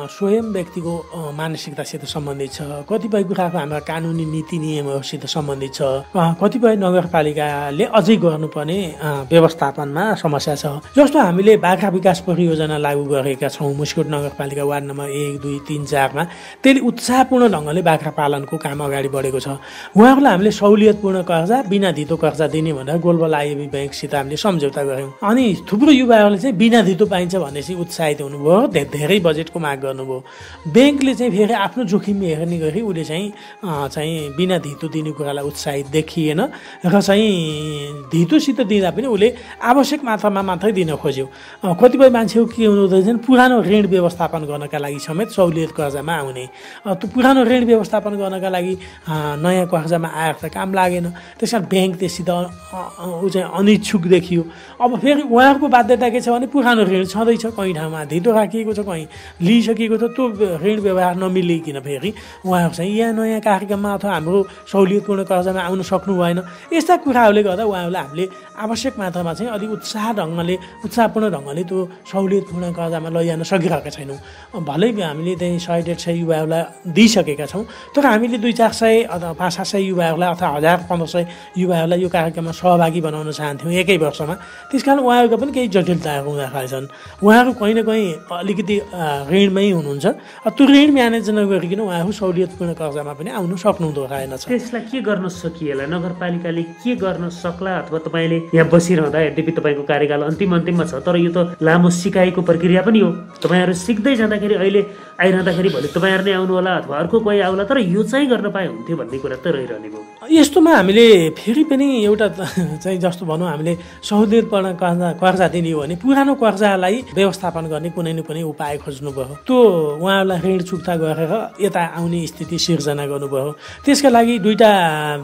स्वयं व्यक्तिको मानसिकतासित सम्बन्धित छ, कतिपय कुराको हाम्रा कानुनी नीति नियमहरूसित सम्बन्धित छ, कतिपय नगरपालिकाले अझै गर्नुपर्ने व्यवस्थापनमा समस्या छ। जस्तो हामीले बाख्रा विकास परियोजना लागू गरेका छौँ मुस्कोट नगरपालिका वार्ड नम्बर 1, 2, 3, 4 मा। त्यसले उत्साहपूर्ण ढङ्गले बाख्रा पालनको काम अगाडि बढेको छ। उहाँहरूलाई हामीले सहुलियतपूर्ण कर्जा, बिना धितो कर्जा दिने भनेर गोल्बल आइएबी ब्याङ्कसित हामीले सम्झौता गऱ्यौँ। अनि थुप्रो युवाहरूले चाहिँ बिना धितो पाइन्छ भनेपछि उत्साहित हुनुभयो, धेरै बजेटको माग गर्नुभयो। ब्याङ्कले चाहिँ फेरि आफ्नो जोखिम हेर्ने गरी उसले चाहिँ बिना धितो दिने कुरालाई उत्साहित देखिएन र चाहिँ धितोसित दिँदा पनि उसले आवश्यक मात्रामा मात्रै दिन खोज्यो। कतिपय मान्छेहरू के हुँदैछन्, पुरानो ऋण व्यवस्थापन गर्नका लागि समेत सहुलियत कर्जामा आउने, त्यो पुरानो ऋण व्यवस्थापन गर्नका लागि नयाँ कर्जामा आएर त काम लागेन। त्यस कारण ब्याङ्क त्यससित ऊ चाहिँ अनिच्छुक देखियो। अब फेरि उहाँहरूको बाध्यता के छ भने पुरानो ऋण छँदैछ, कहीँ ठाउँमा धितो राखिएको छ, कहीँ लिइसकेको छ, त्यो ऋण व्यवहार नमिलिकन फेरि उहाँहरू चाहिँ यहाँ नयाँ कार्यक्रममा अथवा हाम्रो सहुलियतपूर्ण कर्जामा आउन सक्नु भएन। यस्ता कुराहरूले गर्दा उहाँहरूलाई हामीले आवश्यक मात्रामा चाहिँ अलिक उत्साहपूर्ण ढङ्गले त्यो सहुलियतपूर्ण कर्जामा लैजान सकिरहेका छैनौँ। भलै हामीले चाहिँ 100-150 युवाहरूलाई दिइसकेका छौँ, तर हामीले 200-400 अथवा 500-700 युवाहरूलाई अथवा 1000-1500 युवाहरूलाई यो कार्यक्रममा सहभागी बनाउन चाहन्थ्यौँ एकै वर्षमा। त्यसकारण उहाँहरूको पनि केही जटिलताहरू हुँदा छन्। उहाँहरू कहीँ न कहीँ अलिकति ऋणमै हुनुहुन्छ, त्यो ऋण म्यानेज नगरिकन उहाँहरू सहुलियतपूर्ण कर्जामा पनि आउनु सक्नुहुँदो रहेनछ। त्यसलाई के गर्न सकिएला? नगरपालिकाले के गर्न सक्ला? अथवा तपाईँले यहाँ बसिरहँदा यद्यपि तपाईँको कार्यकाल अन्तिममा छ, तर यो त लामो सिकाइको प्रक्रिया पनि हो। तपाईँहरू सिक्दै जाँदाखेरि अहिले आइरहँदाखेरि भोलि तपाईँहरू नै आउनु होला अथवा अर्को कोही आउला, तर यो चाहिँ गर्न पाए हुन्थ्यो भन्ने कुरा त रहिरहने भयो। यस्तोमा हामीले फेरि पनि एउटा चाहिँ जस्तो भनौँ, हामीले सहुलियतपूर्ण कर्जा दिने हो भने पुरानो कर्जालाई व्यवस्थापन गर्ने कुनै न कुनै उपाय खोज्नुभयो। त्यो उहाँहरूलाई ऋण चुक्ता गरेर यता आउने स्थिति सिर्जना गर्नुभयो। त्यसका लागि दुईवटा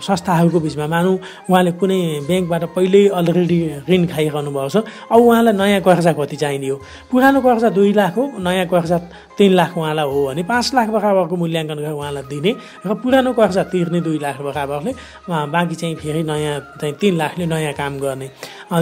संस्थाहरूको बिचमा मानौँ उहाँले कुनै ब्याङ्कबाट पहिल्यै अलरेडी ऋण खाइरहनु भएको छ, अब उहाँलाई नयाँ कर्जा कति चाहिने हो? पुरानो कर्जा 2 लाख हो, नयाँ कर्जा 3 लाख उहाँलाई हो भने 5 लाख बराबरको मूल्याङ्कन गरेर उहाँलाई दिने र पुरानो कर्जा तिर्ने 2 लाख बराबरले, बाँकी चाहिँ फेरि नयाँ चाहिँ 3 लाखले नयाँ काम गर्ने।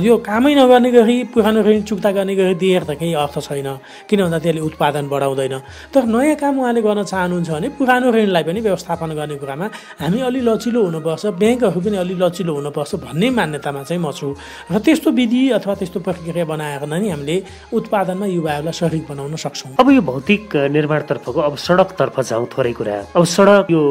यो कामै नगर्ने गरी पुरानो ऋण चुक्ता गर्ने गरी दिएर त केही अर्थ छैन, किन भन्दा त्यसले उत्पादन बढाउँदैन। तर नयाँ काम उहाँले गर्न चाहनुहुन्छ भने पुरानो ऋणलाई पनि व्यवस्थापन गर्ने कुरामा हामी अलि लचिलो हुनुपर्छ, ब्याङ्कहरू पनि अलि लचिलो हुनुपर्छ भन्ने मान्यतामा चाहिँ म छु। र त्यस्तो विधि अथवा त्यस्तो प्रक्रिया बनाएर नै हामीले उत्पादनमा युवाहरूलाई सरिक बनाउन सक्छौँ। अब यो भौतिक निर्माणतर्फको अब सडकतर्फ जाउँ थोरै कुरा। अब सडक यो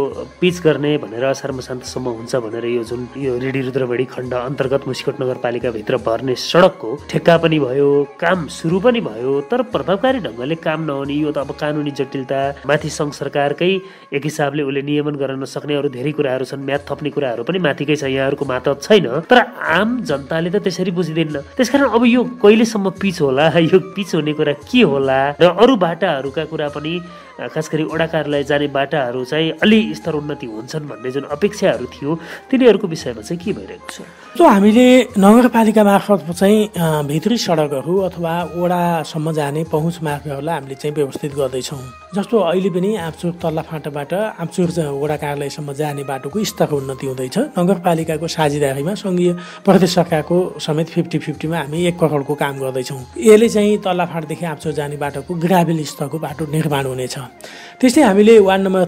पिच गर्ने भनेर असार मसान्तसम्म हुन्छ भनेर यो रेडी रुद्रबडी खण्ड अन्तर्गत मुस्कोट नगरपालिकाभित्र भर्ने सडकको ठेक्का पनि भयो, काम सुरु पनि भयो, तर प्रभावकारी ढङ्गले काम नहुने यो त अब कानुनी जटिलता, माथि सङ्घ सरकारकै एक हिसाबले उसले नियमन गर्न नसक्ने अरू धेरै कुराहरू छन्, म्याद थप्ने कुराहरू पनि माथिकै छ, यहाँहरूको मातहत छैन। तर आम जनताले त त्यसरी बुझिँदैन। त्यसकारण अब यो कहिलेसम्म पिच होला, यो पिच हुने कुरा के होला, र अरू बाटाहरूका कुरा पनि खास गरी वडा कार्यालय जाने बाटाहरू चाहिँ अलि स्तर उन्नति हुन्छन् भन्ने जुन अपेक्षाहरू थियो तिनीहरूको विषयमा चाहिँ के भइरहेको छ? त्यो हामीले नगरपालिका मार्फत चाहिँ भित्री सडकहरू अथवा वडासम्म जाने पहुँच मार्गहरूलाई हामीले चाहिँ व्यवस्थित गर्दैछौँ। जस्तो अहिले पनि आँपचुर तल्ला फाँटाबाट आँपचुर वडा कार्यालयसम्म जाने बाटोको स्तर उन्नति हुँदैछ। नगरपालिकाको साझेदारीमा सङ्घीय प्रदेश सरकारको समेत 50-50 मा हामी 1 करोडको काम गर्दैछौँ। यसले चाहिँ तल्ला फाँटदेखि आँपचुर जाने बाटोको ग्राभेल स्तरको बाटो निर्माण हुनेछ। त्यस्तै हामीले वार्ड नम्बर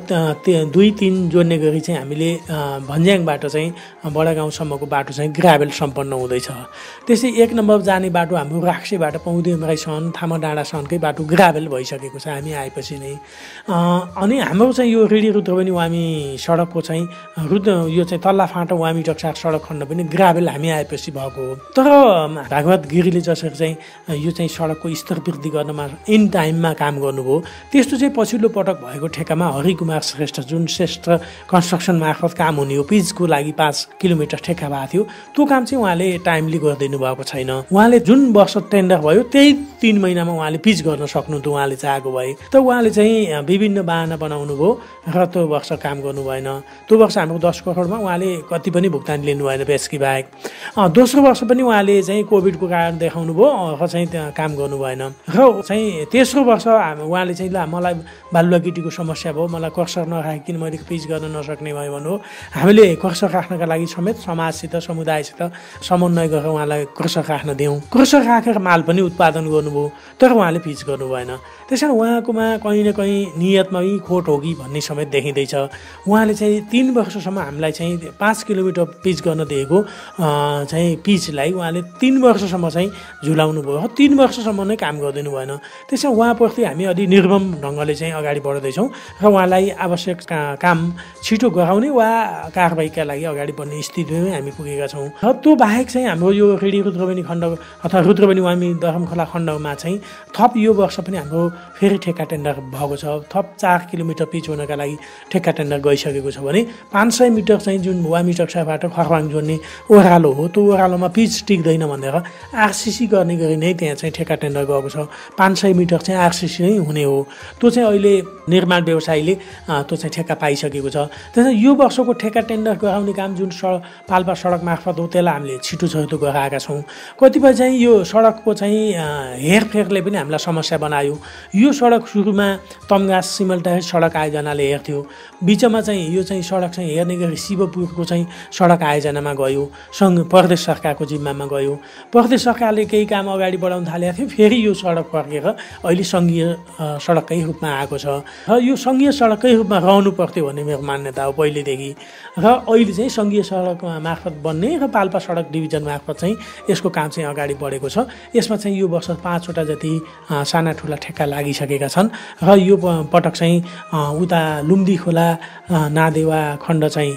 2-3 जोड्ने गरी चाहिँ हामीले भन्ज्याङबाट चाहिँ बडा गाउँसम्मको बाटो चाहिँ ग्राभेल सम्पन्न हुँदैछ। त्यस्तै 1 नम्बर जाने बाटो हाम्रो राक्सेबाट पौदेमराईसम्म थामा डाँडासम्मकै बाटो ग्राभेल भइसकेको छ हामी आएपछि नै। अनि हाम्रो चाहिँ यो रेडी रुद्रबडी वामी सडकको चाहिँ यो चाहिँ तल्ला फाँटा वामी टक्सार सडक खण्ड पनि ग्राभेल हामी आएपछि भएको हो। तर भागवत गिरीले जसरी चाहिँ यो चाहिँ सडकको स्तर वृद्धि गर्नमा इन टाइममा काम गर्नुभयो, त्यस्तो चाहिँ पछिल्लो पटक भएको ठेक्कामा हरिकुमार श्रेष्ठ जुन श्रेष्ठ कन्स्ट्रक्सन मार्फत काम हुने हो, पिचको लागि 5 किलोमिटर ठेक्का भएको थियो, त्यो काम चाहिँ उहाँले टाइमली गरिदिनु भएको छैन। उहाँले जुन वर्ष टेन्डर भयो त्यही 3 महिनामा उहाँले पिच गर्न सक्नुहुन्थ्यो उहाँले चाहेको भए, त उहाँले चाहिँ विभिन्न बाहना बनाउनु भयो र त्यो वर्ष काम गर्नु भएन। त्यो वर्ष हाम्रो 10 करोडमा उहाँले कति पनि भुक्तानी लिनु भएन बेसकी बाहेक। दोस्रो वर्ष पनि उहाँले चाहिँ कोभिडको कारण देखाउनु भयो र चाहिँ त्यहाँ काम गर्नु भएन। र चाहिँ तेस्रो वर्ष उहाँले चाहिँ ल मलाई बालुवा कनेक्टिभिटीको समस्या भयो, मलाई कर्सर नराखिकन मैले पिच गर्न नसक्ने भयो भने हामीले कर्सर राख्नका लागि समेत समाजसित समुदायसित समन्वय गरेर उहाँलाई कर्सर राख्न दियौँ। कर्सर राखेर माल पनि उत्पादन गर्नुभयो, तर उहाँले पिच गर्नु भएन। त्यसैले उहाँकोमा कहीँ न कहीँ नियतमा यी खोट हो कि भन्ने समेत देखिँदैछ। उहाँले चाहिँ 3 वर्षसम्म हामीलाई चाहिँ 5 किलोमिटर पिच गर्न दिएको चाहिँ पिचलाई उहाँले 3 वर्षसम्म चाहिँ झुलाउनु भयो। 3 वर्षसम्म नै काम गरिदिनु भएन। त्यसमा उहाँप्रति हामी अलि निर्मम ढङ्गले चाहिँ अगाडि बढ्दैछौँ र उहाँलाई आवश्यक काम छिटो गराउने वा कारबाहीका लागि अगाडि बढ्ने स्थितिमै हामी पुगेका छौँ। र त्यो बाहेक चाहिँ हाम्रो यो रेडी रुद्रबनी खण्ड अथवा रुद्रबनी वामी दरमखोला खण्डमा चाहिँ थप यो वर्ष पनि हाम्रो फेरि ठेक्का टेन्डर भएको छ। थप 4 किलोमिटर पिच हुनका लागि ठेक्का टेन्डर गइसकेको छ भने 500 मिटर चाहिँ जुन वामी टक्साबाट खरवाङ जोड्ने ओह्रालो हो, त्यो ओह्रालोमा पिच टिक्दैन भनेर आरसिसी गर्ने गरी नै त्यहाँ चाहिँ ठेक्का टेन्डर गएको छ। 500 मिटर चाहिँ आरसिसी नै हुने हो। त्यो चाहिँ अहिले निर्माण व्यवसायीले त्यो चाहिँ ठेक्का पाइसकेको छ। त्यसैले यो वर्षको ठेक्का टेन्डर गराउने काम जुन पाल्पा सडक मार्फत हो त्यसलाई हामीले छिटो छिटो गराएका छौँ। कतिपय चाहिँ यो सडकको चाहिँ हेरफेरले पनि हामीलाई समस्या बनायो। यो सडक सुरुमा तमघास सिमलटार सडक आयोजनाले हेर्थ्यो, बिचमा चाहिँ यो चाहिँ सडक चाहिँ हेर्ने गरी शिवपुरको चाहिँ सडक आयोजनामा गयो, प्रदेश सरकारको जिम्मामा गयो। प्रदेश सरकारले केही काम अगाडि बढाउन थालेको थियो, फेरि यो सडक फर्केर अहिले सङ्घीय सडककै रूपमा आएको छ। र यो सङ्घीय सडककै रूपमा रहनु पर्थ्यो भन्ने मेरो मान्यता हो पहिलेदेखि। र अहिले चाहिँ सङ्घीय सडक मार्फत बन्ने र पाल्पा सडक डिभिजन मार्फत चाहिँ यसको काम चाहिँ अगाडि बढेको छ। यसमा चाहिँ यो वर्ष 5वटा जति साना ठुला ठेक्का लागिसकेका छन्। र यो पटक चाहिँ उता लुम्दी खोला नादेवा खण्ड चाहिँ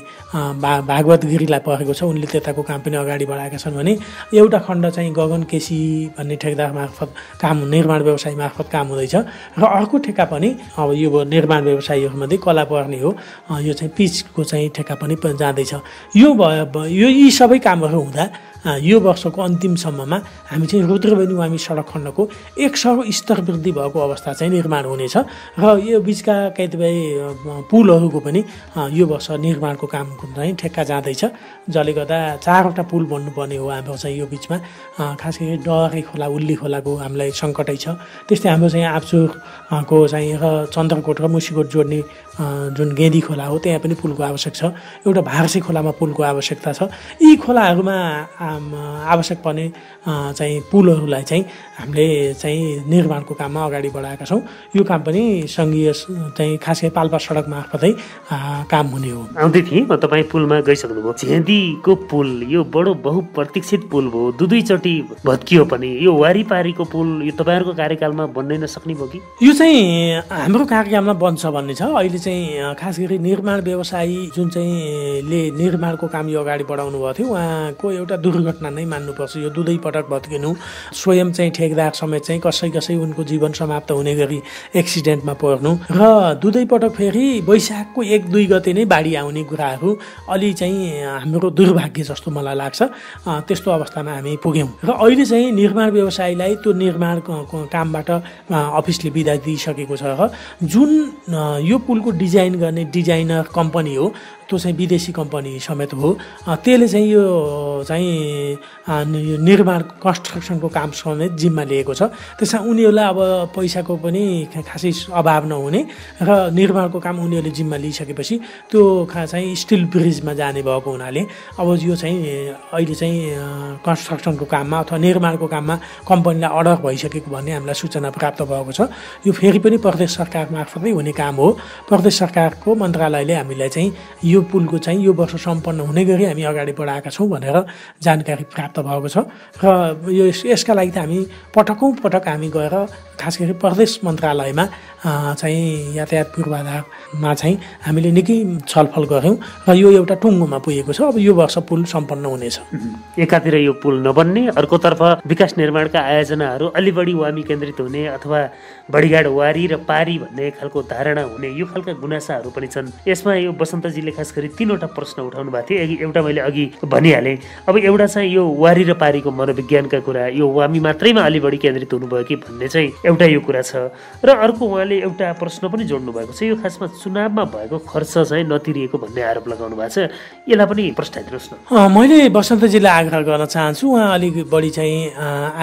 भागवत गिरीलाई परेको छ। उनले त्यताको काम पनि अगाडि बढाएका छन् भने एउटा खण्ड चाहिँ गगन केसी भन्ने ठेकदार मार्फत काम निर्माण व्यवसाय मार्फत काम हुँदैछ। र अर्को ठेक्का पनि अब यो निर्माण व्यवसायीहरूमध्ये कला पर्ने हो, यो चाहिँ पिचको चाहिँ ठेक्का पनि जाँदैछ। यो यी सबै कामहरू हुँदा यो वर्षको अन्तिमसम्ममा हामी चाहिँ रुद्रबनी वामी सडक खण्डको 100 स्तर वृद्धि भएको अवस्था चाहिँ निर्माण हुनेछ। र यो बिचका कतिपय पुलहरूको पनि यो वर्ष निर्माणको काम चाहिँ ठेक्का जाँदैछ, जसले गर्दा 4वटा पुल बन्नुपर्ने हो हाम्रो चाहिँ यो बिचमा। खास गरी डहरे खोला उल्ली खोलाको हामीलाई सङ्कटै छ। त्यस्तै हाम्रो चाहिँ आप्चुरको चाहिँ र चन्द्रकोट र मुसिकोट जोड्ने जुन गेदी खोला हो त्यहाँ पनि पुलको आवश्यक छ। एउटा भारसे खोलामा पुलको आवश्यकता छ। यी खोलाहरूमा आवश्यक पर्ने चाहिँ पुलहरूलाई चाहिँ हामीले चाहिँ निर्माणको काममा अगाडि बढाएका छौँ। यो काम पनि सङ्घीय चाहिँ खास गरी पाल्पा सडक मार्फतै काम हुने हो। आउँदै थिएँ म, तपाईँ पुलमा गइसक्नुभयो। झेदीको पुल यो बडो बहुप्रतीक्षित पुल भयो, दुईचोटि भत्कियो पनि। यो वारिपारीको पुल यो तपाईँहरूको कार्यकालमा बन्नै नसक्ने भयो कि? यो चाहिँ हाम्रो कार्यकालमा बन्छ भन्ने छ। अहिले चाहिँ खास गरी निर्माण व्यवसायी जुन चाहिँ ले निर्माणको काम यो अगाडि बढाउनु भएको थियो उहाँको एउटा दुर्घटना नै मान्नुपर्छ। यो दुवै पटक भत्किनु, स्वयं चाहिँ ठेकदार समेत चाहिँ कसै उनको जीवन समाप्त हुने गरी एक्सिडेन्टमा पर्नु र दुवै पटक फेरि वैशाखको 1-2 गते नै बाढी आउने कुराहरू अलि चाहिँ हाम्रो दुर्भाग्य जस्तो मलाई लाग्छ। त्यस्तो अवस्थामा हामी पुग्यौँ र अहिले चाहिँ निर्माण व्यवसायीलाई त्यो निर्माण कामबाट अफिसले बिदा दिइसकेको छ। र जुन यो पुलको डिजाइन गर्ने डिजाइनर कम्पनी हो त्यो चाहिँ विदेशी कम्पनी समेत हो। त्यसले चाहिँ यो चाहिँ निर्माण कन्स्ट्रक्सनको काम समेत जिम्मा लिएको छ। त्यसमा उनीहरूलाई अब पैसाको पनि खासै अभाव नहुने र निर्माणको काम उनीहरूले जिम्मा लिइसकेपछि त्यो चाहिँ स्टिल ब्रिजमा जाने भएको हुनाले अब यो चाहिँ अहिले चाहिँ कन्स्ट्रक्सनको काममा अथवा निर्माणको काममा कम्पनीलाई अर्डर भइसकेको भन्ने हामीलाई सूचना प्राप्त भएको छ। यो फेरि पनि प्रदेश सरकार मार्फतै हुने काम हो। प्रदेश सरकारको मन्त्रालयले हामीलाई चाहिँ यो पुलको चाहिँ यो वर्ष सम्पन्न हुने गरी हामी अगाडि बढाएका छौँ भनेर जानकारी प्राप्त भएको छ। र यो यसका लागि त हामी पटक हामी गएर खास गरी प्रदेश मन्त्रालयमा चाहिँ यातायात पूर्वाधारमा चाहिँ हामीले निकै छलफल गऱ्यौँ र यो एउटा टुङ्गोमा पुगेको छ। अब यो वर्ष पुल सम्पन्न हुनेछ। एकातिर यो पुल नबन्ने, अर्कोतर्फ विकास निर्माणका आयोजनाहरू अलि बढी वामी केन्द्रित हुने अथवा बढीघाट वारी र पारी भन्ने खालको धारणा हुने, यो खालका गुनासाहरू पनि छन्। यसमा यो बसन्तजीले खास गरी 3वटा प्रश्न उठाउनु भएको थियो। एउटा मैले अघि भनिहालेँ। अब एउटा कुरा चाहिँ यो वारी र पारीको मनोविज्ञानका कुरा, यो वामी मात्रैमा अलि बढी केन्द्रित हुनुभयो कि भन्ने चाहिँ एउटा यो कुरा छ। र अर्को उहाँले एउटा प्रश्न पनि जोड्नु भएको छ, यो खासमा चुनावमा भएको खर्च चाहिँ नतिरिएको भन्ने आरोप लगाउनु भएको छ, यसलाई पनि प्रश्नाइदिनुहोस् न। मैले बसन्तजीलाई आग्रह गर्न चाहन्छु, उहाँ अलिक बढी चाहिँ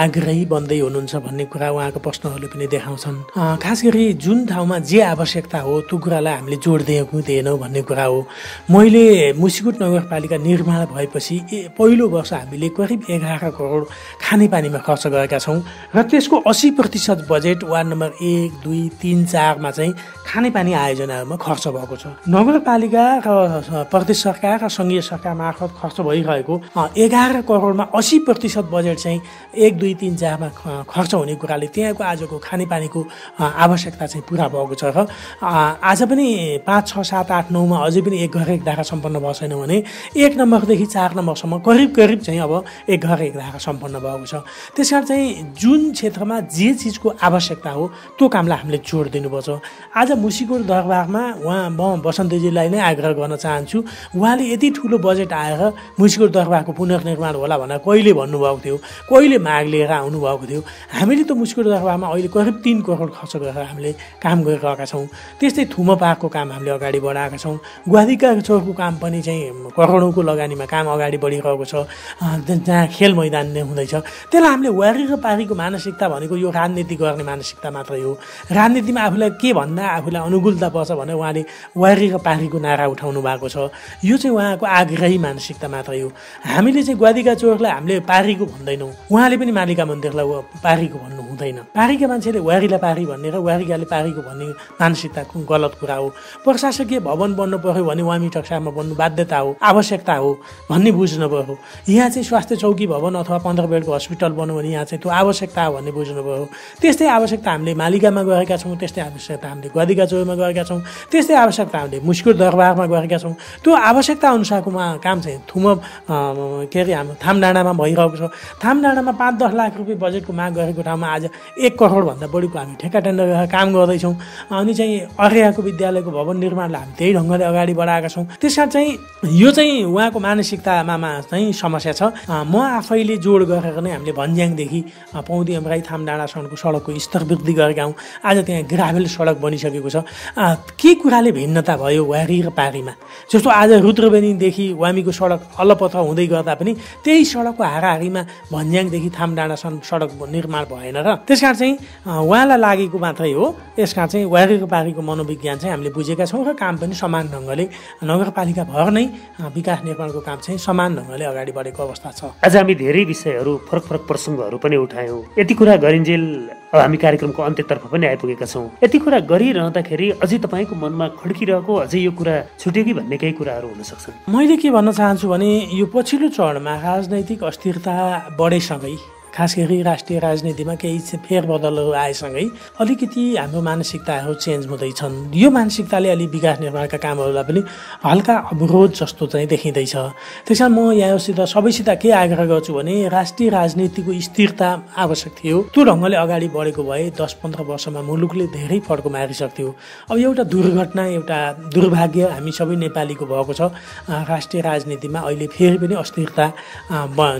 आग्रही बन्दै हुनुहुन्छ भन्ने कुरा उहाँको प्रश्नहरूले पनि देखाउँछन्। खास गरी जुन ठाउँमा जे आवश्यकता हो त्यो कुरालाई हामीले जोड दिएनौँ भन्ने कुरा हो। मैले मुसिकोट नगरपालिका निर्माण भएपछि पहिलो वर्ष हामीले करिब 11 करोड खानेपानीमा खर्च गरेका छौँ र त्यसको 80% बजेट वार्ड नम्बर 1, 2, 3, 4 मा चाहिँ खानेपानी आयोजनाहरूमा खर्च भएको छ। नगरपालिका र प्रदेश सरकार र सङ्घीय सरकार मार्फत खर्च भइरहेको 11 करोडमा 80% बजेट चाहिँ 1, 2, 3, 4 मा खर्च हुने कुराले त्यहाँको आजको खानेपानीको आवश्यकता चाहिँ पुरा भएको छ। र आज पनि 5, 6, 7, 8, 9 मा अझै पनि एक घर एक धारा सम्पन्न भएको छैन भने 1 नम्बरदेखि 4 नम्बरसम्म करिब चाहिँ अब एक घर एक धारा सम्पन्न भएको छ। त्यसकारण चाहिँ जुन क्षेत्रमा जे चिजको आवश्यकता हो त्यो कामलाई हामीले जोड दिनुपर्छ। आज मुसिकोट दरबारमा म बसन्तजीलाई नै आग्रह गर्न चाहन्छु, उहाँले यति ठुलो बजेट आएर मुसिकोट दरबारको पुनर्निर्माण होला भनेर कहिले भन्नुभएको थियो, कहिले माग लिएर आउनुभएको थियो। हामीले त मुसिकोट दरबारमा अहिले करिब 3 करोड खर्च गरेर हामीले काम गरिरहेका छौँ। त्यस्तै थुमो पार्कको काम हामीले अगाडि बढाएका छौँ। ग्वादिका चौरको काम पनि चाहिँ करोडौँको लगानीमा काम अगाडि बढिरहेको छ, जहाँ खेल मैदान नै हुँदैछ। त्यसलाई हामीले वारी र पारीको मानसिकता भनेको यो राजनीति गर्ने मानसिकता मात्रै हो। राजनीतिमा आफूलाई के भन्दा आफूलाई अनुकूलता पर्छ भने उहाँले वारी र पारीको नारा उठाउनु भएको छ। यो चाहिँ उहाँको आग्रही मानसिकता मात्रै हो। हामीले चाहिँ ग्वादिका चौरलाई हामीले पारीको भन्दैनौँ, उहाँले पनि मालिका मन्दिरलाई पारीको भन्नु हुँदैन। पारीका मान्छेले वारीलाई पारी भन्ने र वारीकाले पारीको भन्ने मानसिकता गलत कुरा हो। प्रशासकीय भवन बन्नु पर्यो भने वामी टक्सामा बन्नु बाध्यता हो, आवश्यकता हो भन्ने बुझ्नु पर्यो। यहाँ चाहिँ स्वास्थ्य चौकी भवन अथवा 15 बेडको हस्पिटल बन्यो भने यहाँ चाहिँ त्यो आवश्यकता हो भन्ने बुझ्नु पर्यो। त्यस्तै आवश्यकता हामीले मालिकामा गरेका छौँ, त्यस्तै आवश्यकता हामीले ग्वादिका चौरमा गरेका छौँ, त्यस्तै आवश्यकता हामीले मुसिकोट दरबारमा गरेका छौँ। त्यो आवश्यकता अनुसारको काम चाहिँ हाम्रो थामडाँडामा भइरहेको छ। थामडाँडामा 5-10 लाख रुपियाँ बजेटको माग गरेको ठाउँमा आज 1 करोडभन्दा बढीको हामी ठेक्का टेन्डर गरेर काम गर्दैछौँ। अनि चाहिँ अर्याको विद्यालयको भवन निर्माणलाई हामी त्यही ढङ्गले अगाडि बढाएका छौँ। त्यसकारण चाहिँ यो चाहिँ उहाँको मानसिकतामा चाहिँ समस्या छ। म आफैले जोड गरेर नै हामीले भन्ज्याङदेखि पौदी अमराई थामडाँडासम्मको सडकको स्तर वृद्धि गरेका हौँ। आज त्यहाँ ग्राभेल सडक बनिसकेको छ। के कुराले भिन्नता भयो वारी र पारीमा? जस्तो आज रुद्रबेनीदेखि वामीको सडक अलपत्र हुँदै गर्दा पनि त्यही सडकको हाराहारीमा भन्ज्याङदेखि थामडाँडासम्म सडक निर्माण भएन र त्यसकारण चाहिँ उहाँलाई लागेको मात्रै हो। यसकारण चाहिँ वारी र पारीको मनोविज्ञान चाहिँ हामीले बुझेका छौँ र काम पनि समान ढङ्गले नगरपालिका भर नै विकास निर्माणको काम चाहिँ समान ढङ्गले अगाडि बढेको अवस्था छ। आज हामी धेरै विषयहरू फरक फरक प्रसङ्गहरू पनि उठायौँ। यति कुरा गरिन्जेल हामी कार्यक्रमको अन्त्यतर्फ पनि आइपुगेका छौँ। यति कुरा गरिरहँदाखेरि अझै तपाईँको मनमा खड्किरहेको अझै यो कुरा छुट्यो कि भन्ने केही कुराहरू हुन सक्छन्? मैले के भन्न चाहन्छु भने यो पछिल्लो चरणमा राजनैतिक अस्थिरता बढेसँगै खास गरी राष्ट्रिय राजनीतिमा केही फेरबदलहरू आएसँगै अलिकति हाम्रो मानसिकताहरू चेन्ज हुँदैछन्। यो मानसिकताले अलि विकास निर्माणका कामहरूलाई पनि हल्का अवरोध जस्तो चाहिँ देखिँदैछ। त्यसकारण म यहाँसित सबैसित के आग्रह गर्छु भने राष्ट्रिय राजनीतिको स्थिरता आवश्यक थियो। त्यो ढङ्गले अगाडि बढेको भए 10-15 वर्षमा मुलुकले धेरै फड्को मारिसक्थ्यो। अब एउटा दुर्घटना, एउटा दुर्भाग्य हामी सबै नेपालीको भएको छ। राष्ट्रिय राजनीतिमा अहिले फेरि पनि अस्थिरता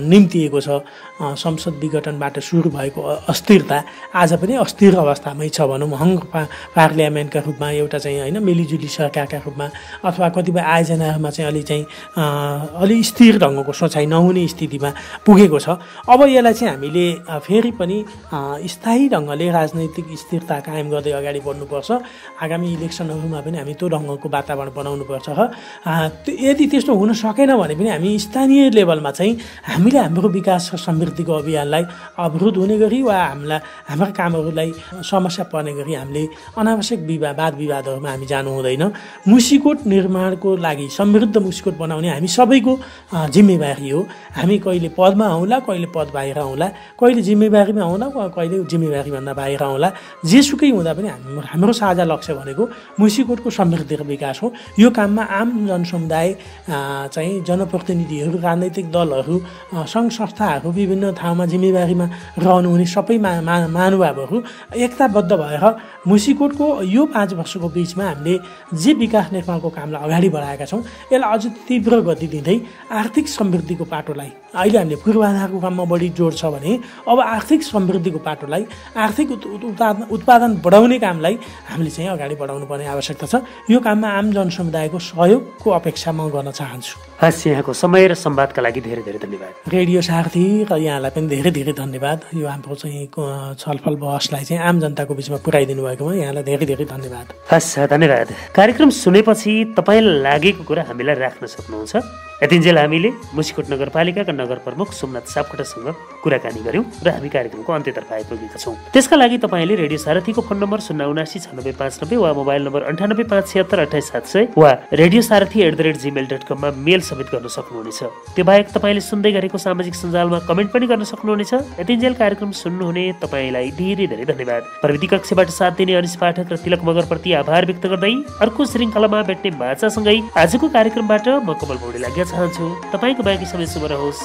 निम्तिएको छ। संसद विघटनबाट सुरु भएको अस्थिरता आज पनि अस्थिर अवस्थामै छ भनौँ। हङ पार्लियामेन्टका रूपमा एउटा चाहिँ होइन मिलिजुली सरकारका रूपमा अथवा कतिपय आयोजनाहरूमा चाहिँ अलि स्थिर ढङ्गको सोचाइ नहुने स्थितिमा पुगेको छ। अब यसलाई चाहिँ हामीले फेरि पनि स्थायी ढङ्गले राजनैतिक स्थिरता कायम गर्दै अगाडि बढ्नुपर्छ। आगामी इलेक्सनहरूमा पनि हामी त्यो ढङ्गको वातावरण बनाउनुपर्छ। यदि त्यस्तो हुन सकेन भने पनि हामी स्थानीय लेभलमा चाहिँ हामीले हाम्रो विकास र समृद्धिको अभियानलाई अवरोध हुने गरी वा हाम्रा कामहरूलाई समस्या पर्ने गरी हामीले अनावश्यक वाद विवादहरूमा हामी जानु हुँदैन। मुसिकोट निर्माणको लागि समृद्ध मुसिकोट बनाउने हामी सबैको जिम्मेवारी हो। हामी कहिले पदमा आउँला, कहिले पद बाहिर आउँला, कहिले जिम्मेवारीमा आउँला, कहिले जिम्मेवारीभन्दा बाहिर आउँला। जेसुकै हुँदा पनि हाम्रो साझा लक्ष्य भनेको मुसिकोटको समृद्धि र विकास हो। यो काममा आम जनसमुदाय चाहिँ जनप्रतिनिधिहरू, राजनैतिक दलहरू, सङ्घ संस्थाहरू, विभिन्न ठाउँमा जिम्मेवारीमा रहनुहुने सबै महानुभावहरू एकताबद्ध भएर मुसिकोटको यो 5 वर्षको बिचमा हामीले जे विकास निर्माणको कामलाई अगाडि बढाएका छौँ यसलाई अझ तीव्र गति दिँदै आर्थिक समृद्धिको पाटोलाई अहिले हामीले पूर्वाधारको काममा बढी जोड छ भने अब आर्थिक समृद्धिको पाटोलाई आर्थिक उत्पादन बढाउने कामलाई हामीले चाहिँ अगाडि बढाउनु पर्ने आवश्यकता छ। यो काममा आम जनसमुदायको सहयोगको अपेक्षा म गर्न चाहन्छु। हस्, यहाँको समय र संवादका लागि धेरै धेरै धन्यवाद। रेडियो सारथी र यहाँलाई पनि धेरै धेरै धन्यवाद। यो हाम्रो चाहिँ छलफल बहसलाई चाहिँ आम जनताको बिचमा पुर्याइदिनु भएकोमा यहाँलाई धेरै धेरै धन्यवाद। हस्, धन्यवाद। कार्यक्रम सुनेपछि तपाईँलाई लागेको कुरा हामीलाई राख्न सक्नुहुन्छ। यतिन्जेल हामीले मुसिकोट नगरपालिकाका नगर प्रमुख सोमनाथ सापकोटासँग कुराकानी गर्यौं र हामी कार्यक्रमको अन्त्यतर्फ आइपुगेका छौँ। त्यसका लागि तपाईँले रेडियो सारथीको फोन नम्बर 079969590 वा मोबाइल नम्बर 9857788700 वा radiosarathy@gmail.com मा मेल समेत गर्न सक्नुहुनेछ। त्यो बाहेक तपाईँले सुन्दै गरेको सामाजिक सञ्जालमा कमेन्ट पनि गर्न सक्नुहुनेछ। यतिन्जेल कार्यक्रम सुन्नुहुने तपाईँलाई धेरै धेरै धन्यवाद। प्रविधि कक्षबाट साथ दिने अनिश पाठक र तिलक मगरप्रति आभार व्यक्त गर्दै अर्को श्रृङ्खलामा भेट्ने बाचासँगै आजको कार्यक्रमबाट म कमल बौडेल आज्ञा चाहन्छु। तपाईँको बाँकी समय शुभ रहोस्।